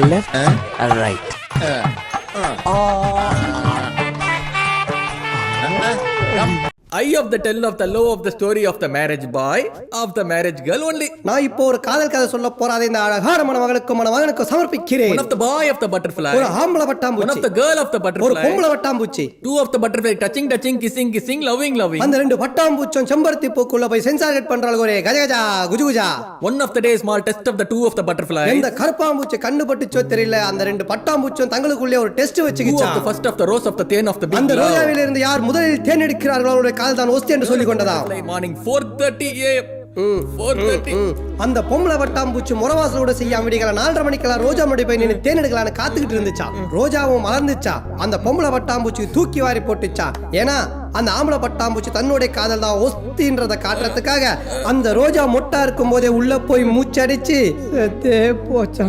left, right. I of the tell of the low of the story of the marriage boy, of the marriage girl only. நான் இப்போ ஒரு காதல் கதை சொல்ல போறாதே இந்த அழகான மணமகனுக்கு சமர்ப்பிக்கிறேன். One of the boy of the butterfly. ஒரு ஆம்பளை பட்டாம்பூச்சி. One of the girl of the ஒரு butterfly. பொம்பளை பட்டாம்பூச்சி. Two of the butterfly touching, kissing, loving. அந்த ரெண்டு பட்டாம்பூச்சும் செம்பருத்தி பூக்குள்ள போய் சென்சார் கட் பண்றாங்க ஒரே கஜகஜா குஜுகுஜா. One of the day small test of the two of the butterfly. இந்த கருப்பாம்பூச்சி கண்ணு பட்டுச்சோ தெரியல அந்த ரெண்டு பட்டாம்பூச்சும் தங்களுக்குள்ளே ஒரு டெஸ்ட் வச்சுக்கிச்சா. Who of the first of the rose of the then of the big அந்த ரோஜாவில இருந்து யார் முதலில் தேன் எடுக்கிறார்களோ அவருடைய காதல் தான் ஒஸ்தி என்று சொல்லி கொண்டதா. Morning 4:30 AM. 4:30. அந்த பொம்பளை வட்டாம்பூச்சி முறவாசலோட செய்யாம விடிகள 4:30 மணிக்கெல்லாம் ரோஜா முடி போய் நின்று தேன் எடுக்கலான்னு காத்துக்கிட்டு இருந்துச்சா. ரோஜாவும் மலர்ந்துச்சா. அந்த பொம்பளை வட்டாம்பூச்சி தூக்கி வாரி போட்டுச்சா. ஏன்னா அந்த ஆம்பளை பட்டாம்பூச்சி தன்னுடைய காதல் தான் ஒஸ்தின்றதை காட்டுறதுக்காக அந்த ரோஜா மொட்டா இருக்கும் போதே உள்ள போய் மூச்சடிச்சு போச்சா.